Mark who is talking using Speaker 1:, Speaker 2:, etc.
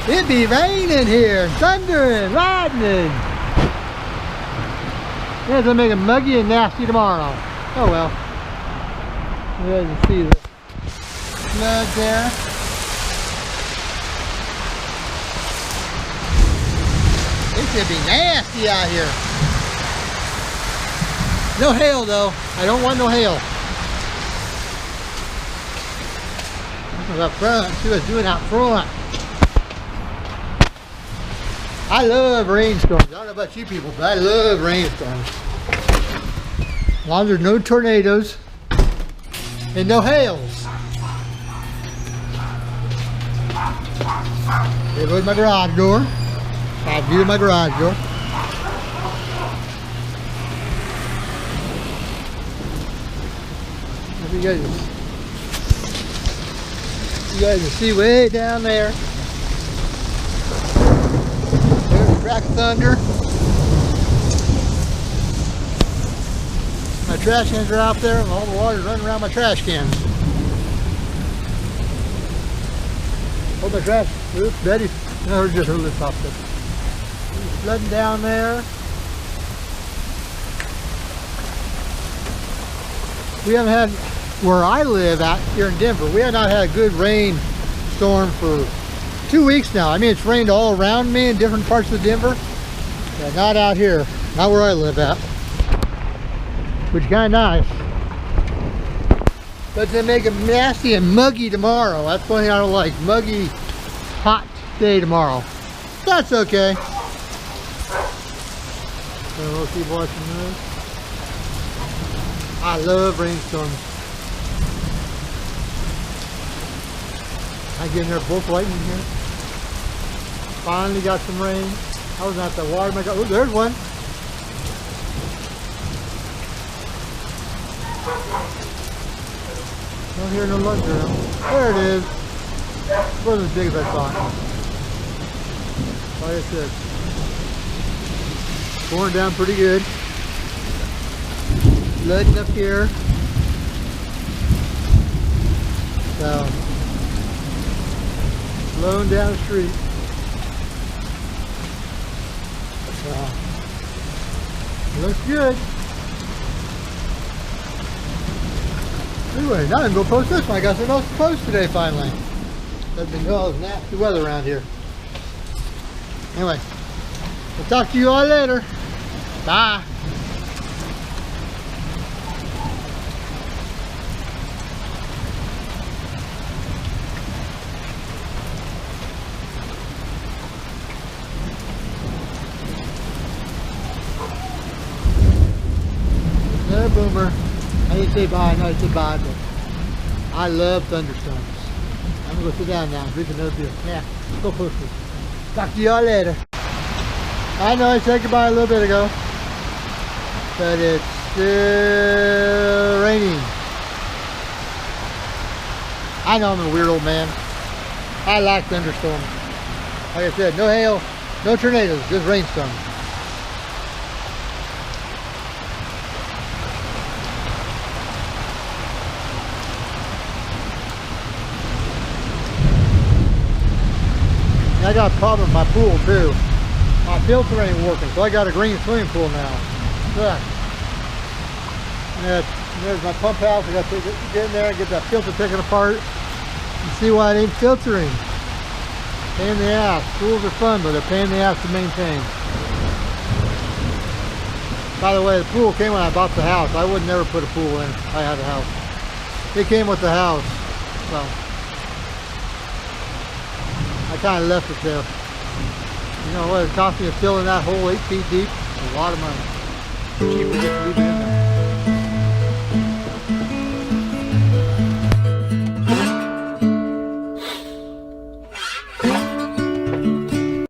Speaker 1: It be raining here, thundering, lightning. Yeah, it's gonna make it muggy and nasty tomorrow. Oh well. You guys can see the flood there. It should be nasty out here. No hail though. I don't want no hail. Look up front. See what it's doing out front. I love rainstorms. I don't know about you people, but I love rainstorms. As long as there's no tornadoes and no hails. There goes my garage door. I view my garage door. You guys can see way down there. There's the crack of thunder. My trash cans are out there and all the water's running around my trash cans. Oh, my trash. Oops, Betty. No, just her lip popped up. It's flooding down there. We haven't had, where I live out here in Denver, we have not had a good rain storm for 2 weeks now. I mean, it's rained all around me in different parts of Denver, but not out here, not where I live at, which is kind of nice. But they make it nasty and muggy tomorrow. That's the only thing I don't like. Muggy, hot day tomorrow. That's okay. So we'll keep watching this. I love rainstorms. I get in there both lightning here. Finally got some rain. I was at the water. Oh, there's one. Don't hear no luck there. There it is. It wasn't as big as I thought. Like I said, pouring down pretty good. Flooding up here. So, flowing down the street. So, looks good. Anyway, now I'm going to post this one. I got something else to post today finally. Let me know it's nasty weather around here. Anyway, I'll talk to you all later. Bye. Another boomer. I didn't say bye, no, I said bye, but I love thunderstorms. I'm gonna go sit down now and drink another beer. Yeah, let's go post this. Talk to y'all later. I know I said goodbye a little bit ago, but it's still raining. I know I'm a weird old man. I like thunderstorms. Like I said, no hail, no tornadoes, just rainstorms. I got a problem with my pool too. My filter ain't working, so I got a green swimming pool now. Look. There's my pump house. I got to get in there and get that filter taken apart and see why it ain't filtering. Pain in the ass. Pools are fun, but they're pain in the ass to maintain. By the way, the pool came when I bought the house. I would never put a pool in if I had a house. It came with the house, so I kind of left it there. You know what it cost me to fill in that hole 8 feet deep? A lot of money. Cheaper just to leave it